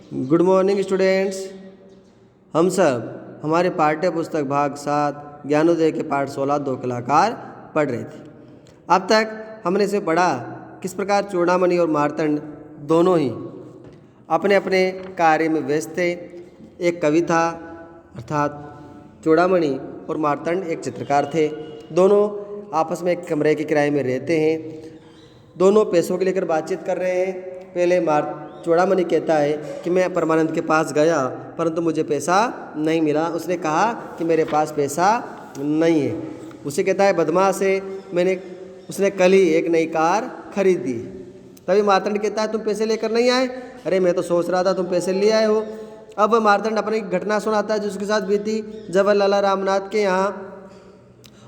Good morning students. हम सब हमारे पाठ्य पुस्तक भाग 7 ज्ञानोदय के पाठ 16 दो कलाकार पढ़ रहे थे। अब तक हमने इसे पढ़ा किस प्रकार चूड़ामणि और मार्तंड दोनों ही अपने अपने कार्य में व्यस्त थे। एक कवि था अर्थात चूड़ामणि और मार्तंड एक चित्रकार थे। दोनों आपस में एक कमरे के किराए में रहते हैं। दोनों पैसों को लेकर बातचीत कर रहे हैं। पहले चूड़ामणि कहता है कि मैं परमानंद के पास गया परंतु मुझे पैसा नहीं मिला। उसने कहा कि मेरे पास पैसा नहीं है। उसे कहता है बदमाश है, उसने कल ही एक नई कार खरीद दी। तभी मार्तंड कहता है तुम पैसे लेकर नहीं आए? अरे मैं तो सोच रहा था तुम पैसे ले आए हो। अब मार्तंड अपनी घटना सुनाता है जो उसके साथ बीती। जब वह लाला रामनाथ के यहाँ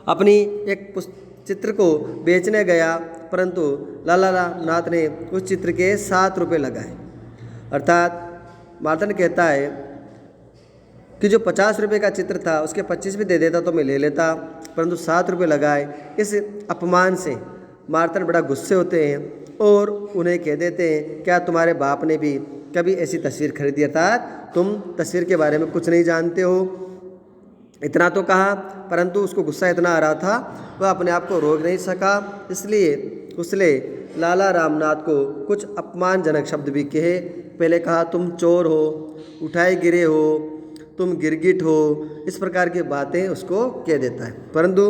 अपनी एक चित्र को बेचने गया परंतु लाला रामनाथ ने उस चित्र के 7 रुपये लगाए। अर्थात मार्तंड कहता है कि जो 50 रुपये का चित्र था उसके 25 भी दे देता तो मैं ले लेता, परंतु 7 रुपये लगाए। इस अपमान से मार्तंड बड़ा गुस्से होते हैं और उन्हें कह देते हैं क्या तुम्हारे बाप ने भी कभी ऐसी तस्वीर खरीदी? अर्थात तुम तस्वीर के बारे में कुछ नहीं जानते हो। इतना तो कहा परंतु उसको गुस्सा इतना आ रहा था वह अपने आप को रोक नहीं सका। इसलिए उसने लाला रामनाथ को कुछ अपमानजनक शब्द भी कहे। पहले कहा तुम चोर हो, उठाए गिरे हो, तुम गिरगिट हो, इस प्रकार की बातें उसको कह देता है। परंतु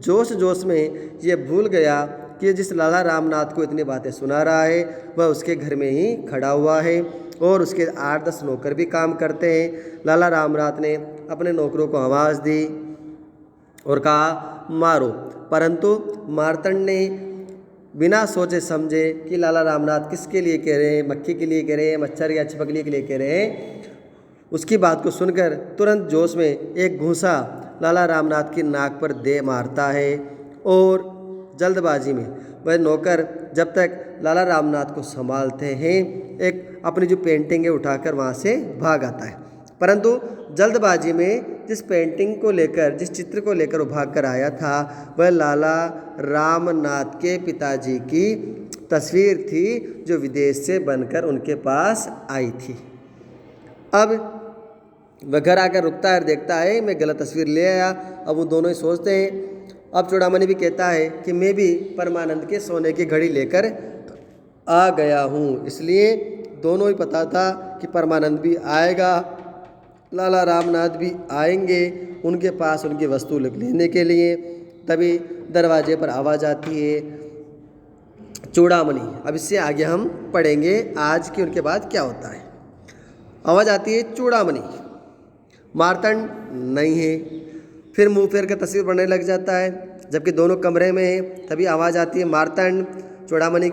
जोश जोश में ये भूल गया कि जिस लाला रामनाथ को इतनी बातें सुना रहा है वह उसके घर में ही खड़ा हुआ है और उसके 8-10 नौकर भी काम करते हैं। लाला रामनाथ ने अपने नौकरों को आवाज़ दी और कहा मारो, परंतु मार्तंड ने बिना सोचे समझे कि लाला रामनाथ किसके लिए कह रहे हैं, मक्खी के लिए कह रहे हैं, मच्छर या छिपकली के लिए कह रहे हैं, उसकी बात को सुनकर तुरंत जोश में एक घूंसा लाला रामनाथ की नाक पर दे मारता है और जल्दबाजी में वह नौकर जब तक लाला रामनाथ को संभालते हैं एक अपनी जो पेंटिंग है उठाकर वहाँ से भाग आता है। परंतु जल्दबाजी में जिस पेंटिंग को लेकर, जिस चित्र को लेकर वो भाग कर आया था वह लाला रामनाथ के पिताजी की तस्वीर थी जो विदेश से बनकर उनके पास आई थी। अब वह घर आकर रुकता है और देखता है मैं गलत तस्वीर ले आया। अब वो दोनों ही सोचते हैं। अब चूड़ामणि भी कहता है कि मैं भी परमानंद के सोने की घड़ी लेकर आ गया हूँ। इसलिए दोनों ही पता था कि परमानंद भी आएगा, लाला रामनाथ भी आएंगे उनके पास उनकी वस्तु लेने के लिए। तभी दरवाजे पर आवाज़ आती है चूड़ामणि। अब इससे आगे हम पढ़ेंगे आज की उनके बाद क्या होता है। आवाज़ आती है चूड़ामणि। मार्तंड नहीं है। फिर मुंह फेर कर तस्वीर बनने लग जाता है जबकि दोनों कमरे में हैं। तभी आवाज़ आती है मार्तंड। चूड़ामणि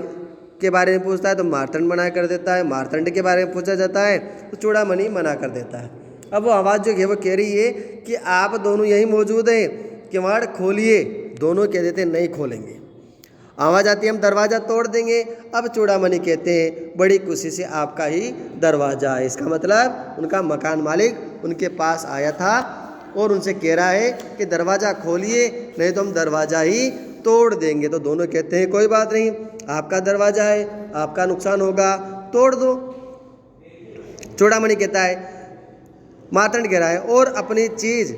के बारे में पूछता है तो मार्तंड मना कर देता है। मार्तंड के बारे में पूछा जाता है तो चूड़ामणि मना कर देता है। अब वो आवाज़ जो है वो कह रही है कि आप दोनों यहीं मौजूद हैं, किवाड़ खोलिए। दोनों कह देते हैं नहीं खोलेंगे। आवाज़ आती है हम दरवाज़ा तोड़ देंगे। अब चूड़ामणि कहते हैं बड़ी खुशी से आपका ही दरवाज़ा है। इसका मतलब उनका मकान मालिक उनके पास आया था और उनसे कह रहा है कि दरवाज़ा खोलिए नहीं तो हम दरवाज़ा ही तोड़ देंगे। तो दोनों कहते हैं कोई बात नहीं, आपका दरवाज़ा है, आपका नुकसान होगा, तोड़ दो। चूड़ामणि कहता है, मार्तंड कह रहा है और अपनी चीज़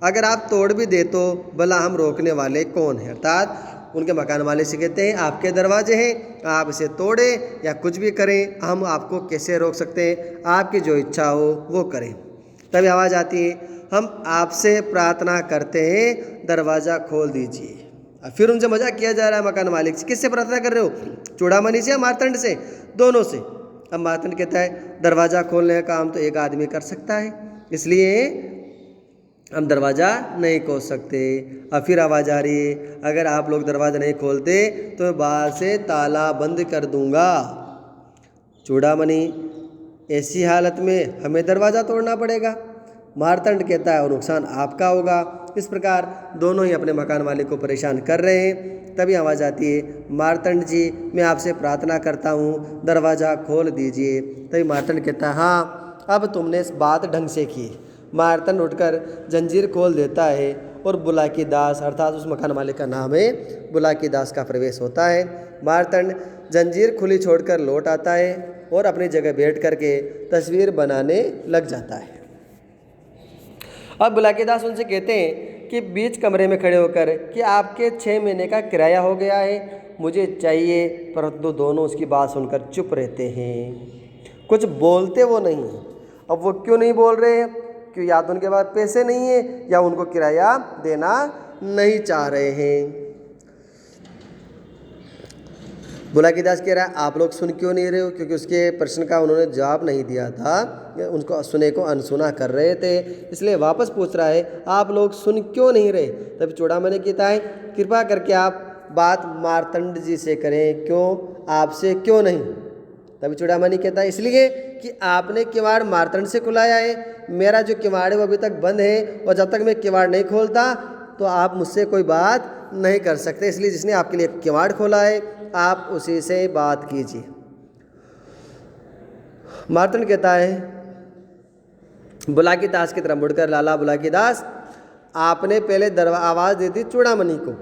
अगर आप तोड़ भी दे तो भला हम रोकने वाले कौन है? अर्थात उनके मकान वाले से कहते हैं आपके दरवाजे हैं, आप इसे तोड़ें या कुछ भी करें, हम आपको कैसे रोक सकते हैं? आपकी जो इच्छा हो वो करें। तभी आवाज़ आती है हम आपसे प्रार्थना करते हैं दरवाज़ा खोल दीजिए। फिर उनसे मजाक किया जा रहा है मकान मालिक से। किससे प्रार्थना कर रहे हो? चूड़ामणि से या मार्तंड से? दोनों से। अब मार्तंड कहता है दरवाज़ा खोलने का काम तो एक आदमी कर सकता है, इसलिए हम दरवाज़ा नहीं खोल सकते। अब फिर आवाज़ आ रही है अगर आप लोग दरवाज़ा नहीं खोलते तो मैं बाहर से ताला बंद कर दूंगा। चूड़ामणि ऐसी हालत में हमें दरवाज़ा तोड़ना पड़ेगा। मार्तंड कहता है और नुकसान आपका होगा। इस प्रकार दोनों ही अपने मकान मालिक को परेशान कर रहे हैं। तभी आवाज़ आती है मार्तंड जी मैं आपसे प्रार्थना करता हूँ दरवाज़ा खोल दीजिए। तभी मार्तंड कहता है हाँ अब तुमने इस बात ढंग से की। मार्तंड उठकर जंजीर खोल देता है और बुलाकी दास अर्थात उस मकान मालिक का नाम है बुलाकी दास का प्रवेश होता है। मार्तंड जंजीर खुली छोड़कर लौट आता है और अपनी जगह बैठ करके तस्वीर बनाने लग जाता है। अब बुलाकीदास उनसे कहते हैं कि बीच कमरे में खड़े होकर कि आपके 6 महीने का किराया हो गया है, मुझे चाहिए, परंतु दोनों उसकी बात सुनकर चुप रहते हैं, कुछ बोलते वो नहीं। अब वो क्यों नहीं बोल रहे हैं? क्यों या तो उनके पास पैसे नहीं है या उनको किराया देना नहीं चाह रहे हैं। बुलाकीदास कह रहा है आप लोग सुन क्यों नहीं रहे हो? क्योंकि उसके प्रश्न का उन्होंने जवाब नहीं दिया था, उनको सुने को अनसुना कर रहे थे, इसलिए वापस पूछ रहा है आप लोग सुन क्यों नहीं रहे? तब चूड़ामणि कहता है कृपा करके आप बात मार्तंड जी से करें, क्यों आपसे क्यों नहीं? तभी चूड़ामणि कहता है इसलिए कि आपने किवाड़ मार्तंड से खुलाया है, मेरा जो किवाड़ है वो अभी तक बंद है और जब तक मैं किवाड़ नहीं खोलता तो आप मुझसे कोई बात नहीं कर सकते, इसलिए जिसने आपके लिए किवाड़ खोला है आप उसी से बात कीजिए। मार्तंड कहता है बुलाकीदास की तरफ मुड़कर लाला बुलाकीदास आपने पहले आवाज़ दी थी चूड़ामणि को,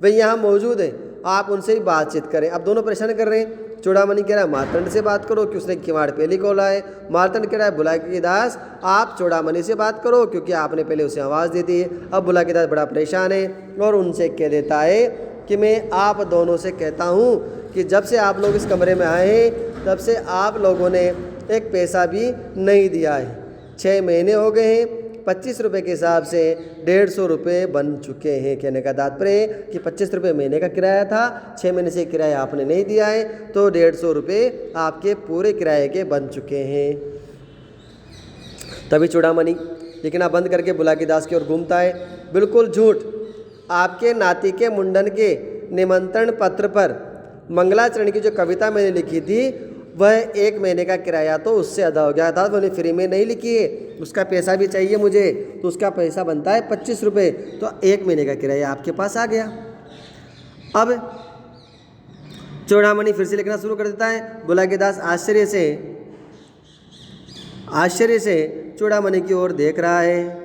वे यहाँ मौजूद हैं, आप उनसे ही बातचीत करें। अब दोनों परेशान कर रहे हैं। चूड़ामणि कह रहा है मार्तंड से बात करो कि उसने किवाड़ पहले खोला है। मार्तंड कह रहा है बुलाकीदास आप चूड़ामणि से बात करो क्योंकि आपने पहले उसे आवाज़ दी थी। अब बुलाकीदास बड़ा परेशान है और उनसे कह देता है कि मैं आप दोनों से कहता हूँ कि जब से आप लोग इस कमरे में आए हैं तब से आप लोगों ने एक पैसा भी नहीं दिया है। 6 महीने हो गए हैं, 25 रुपये के हिसाब से 150 रुपये बन चुके हैं। कहने का तात्पर्य कि 25 रुपये महीने का किराया था, 6 महीने से किराया आपने नहीं दिया है तो 150 रुपये आपके पूरे किराए के बन चुके हैं। तभी चूड़ामणि लिखना बंद करके बुलाकीदास की ओर घूमता है। बिल्कुल झूठ, आपके नाती के मुंडन के निमंत्रण पत्र पर मंगलाचरण की जो कविता मैंने लिखी थी वह 1 महीने का किराया तो उससे अदा हो गया था, तो मैंने फ्री में नहीं लिखी है, उसका पैसा भी चाहिए मुझे, तो उसका पैसा बनता है 25 रुपये, तो 1 महीने का किराया आपके पास आ गया। अब चूड़ामणि फिर से लिखना शुरू कर देता है। बुलाकीदास आश्चर्य से चूड़ामणि की ओर देख रहा है।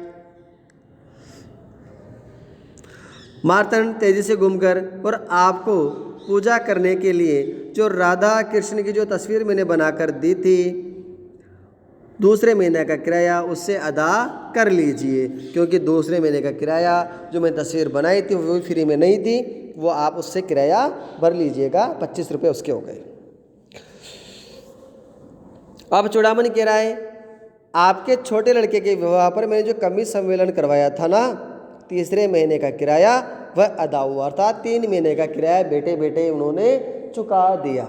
मार्तंड तेजी से घूमकर और आपको पूजा करने के लिए जो राधा कृष्ण की जो तस्वीर मैंने बनाकर दी थी, दूसरे महीने का किराया उससे अदा कर लीजिए, क्योंकि दूसरे महीने का किराया जो मैं तस्वीर बनाई थी वो फ्री में नहीं थी, वो आप उससे किराया भर लीजिएगा, 25 रुपये उसके हो गए। अब चूड़ामणि कह रहा है आपके छोटे लड़के के विवाह पर मैंने जो कमी सम्मेलन करवाया था ना, तीसरे महीने का किराया वह अदा हुआ, अर्थात 3 महीने का किराया बेटे बेटे उन्होंने चुका दिया।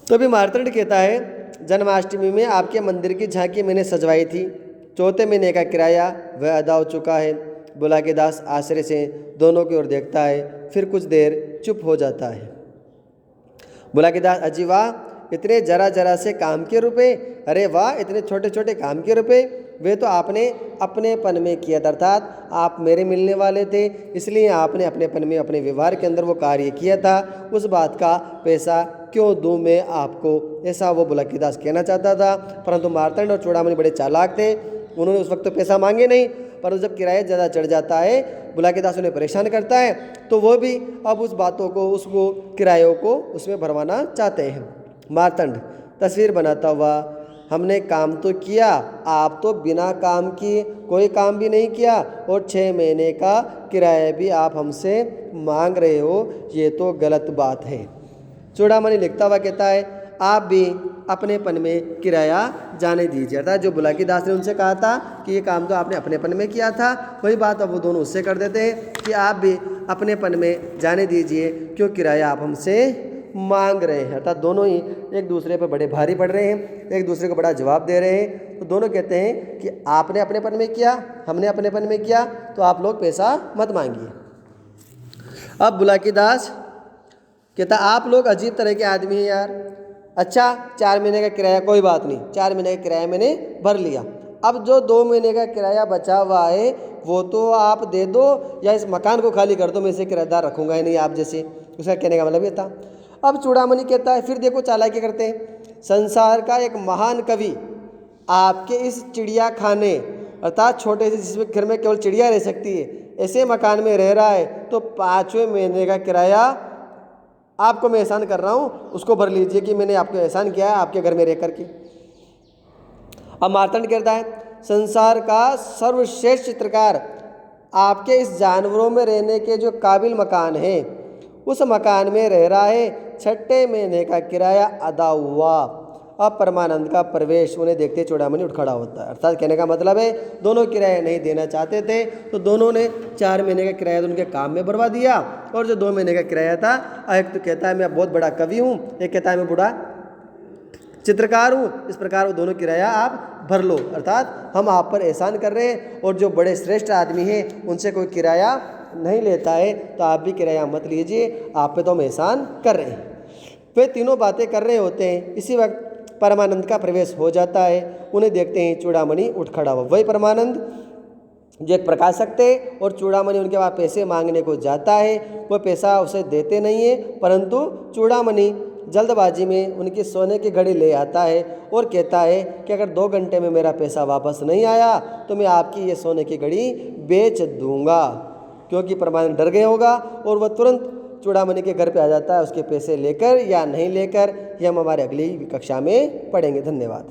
तो भी मार्तंड कहता है जन्माष्टमी में आपके मंदिर की झांकी मैंने सजवाई थी, 4थे महीने का किराया वह अदा हो चुका है। बुलाकीदास आश्चर्य से दोनों की ओर देखता है, फिर कुछ देर चुप हो जाता है। बुलाकीदास अजी वाह, इतने जरा जरा से काम के रुपए, अरे वाह इतने छोटे छोटे काम के रुपए, वे तो आपने अपनेपन में किया था, अर्थात आप मेरे मिलने वाले थे इसलिए आपने अपनेपन में अपने व्यवहार के अंदर वो कार्य किया था, उस बात का पैसा क्यों दूं मैं आपको, ऐसा वो बुलाकीदास कहना चाहता था। परंतु मार्तंड और चूड़ामणि बड़े चालाक थे, उन्होंने उस वक्त तो पैसा मांगे नहीं, पर जब किराया ज़्यादा चढ़ जाता है, बुलाकीदास उन्हें परेशान करता है, तो वो भी अब उस बातों को उसको किरायों को उसमें भरवाना चाहते हैं। मार्तंड तस्वीर बनाता हुआ हमने काम तो किया, आप तो बिना काम किए कोई काम भी नहीं किया और 6 महीने का किराया भी आप हमसे मांग रहे हो, ये तो गलत बात है। चूड़ामणि लिखता हुआ कहता है आप भी अपनेपन में किराया जाने दीजिए, अर्थात जो बुलाकीदास ने उनसे कहा था कि ये काम तो आपने अपनेपन में किया था, वही बात अब वो दोनों उससे कर देते हैं कि आप भी अपनेपन में जाने दीजिए, क्यों किराया आप हमसे मांग रहे हैं। अर्थात दोनों ही एक दूसरे पर बड़े भारी पड़ रहे हैं, एक दूसरे को बड़ा जवाब दे रहे हैं। तो दोनों कहते हैं कि आपने अपनेपन में किया, हमने अपनेपन में किया, तो आप लोग पैसा मत मांगिए। अब बुलाकीदास कहता आप लोग अजीब तरह के आदमी हैं यार। अच्छा 4 महीने का किराया कोई बात नहीं, 4 महीने का किराया मैंने भर लिया, अब जो 2 महीने का किराया बचा हुआ है वो तो आप दे दो या इस मकान को खाली कर दो, मैं इसे किराएदार रखूँगा ही नहीं आप जैसे। उसका कहने का मतलब ये था। अब चूड़ामणि कहता है फिर देखो चालाकी करते हैं, संसार का एक महान कवि आपके इस चिड़िया खाने अर्थात छोटे से जिसमें घर में केवल चिड़िया रह सकती है ऐसे मकान में रह रहा है, तो 5वें महीने का किराया आपको मैं एहसान कर रहा हूँ उसको भर लीजिए कि मैंने आपको एहसान किया है आपके घर में रह करके। अब मार्तंड कहता है संसार का सर्वश्रेष्ठ चित्रकार आपके इस जानवरों में रहने के जो काबिल मकान है उस मकान में रह रहा है, 6ठे महीने का किराया अदा हुआ। अब परमानंद का प्रवेश उन्हें देखते चूड़ामणि उठ खड़ा होता है। अर्थात कहने का मतलब है दोनों किराया नहीं देना चाहते थे तो दोनों ने 4 महीने का किराया तो उनके काम में बर्बाद दिया, और जो 2 महीने का किराया था, एक तो कहता है मैं बहुत बड़ा कवि हूँ, एक कहता है मैं बड़ा चित्रकार हूँ, इस प्रकार वो दोनों किराया आप भर लो। अर्थात हम आप पर एहसान कर रहे हैं और जो बड़े श्रेष्ठ आदमी हैं उनसे कोई किराया नहीं लेता है तो आप भी किराया मत लीजिए, आप पे तो हम एहसान कर रहे हैं। वे तीनों बातें कर रहे होते हैं, इसी वक्त परमानंद का प्रवेश हो जाता है। उन्हें देखते ही चूड़ामणि उठ खड़ा हुआ। वही परमानंद जो एक प्रकाशक थे और चूड़ामणि उनके पास पैसे मांगने को जाता है, वो पैसा उसे देते नहीं है, परंतु चूड़ामणि जल्दबाजी में उनकी सोने की घड़ी ले आता है और कहता है कि अगर 2 घंटे में मेरा पैसा वापस नहीं आया तो मैं आपकी ये सोने की घड़ी बेच दूंगा। क्योंकि परमानंद डर गया होगा और वह तुरंत चूड़ामणि के घर पे आ जाता है उसके पैसे लेकर या नहीं लेकर, ये हम हमारे अगली कक्षा में पढ़ेंगे। धन्यवाद।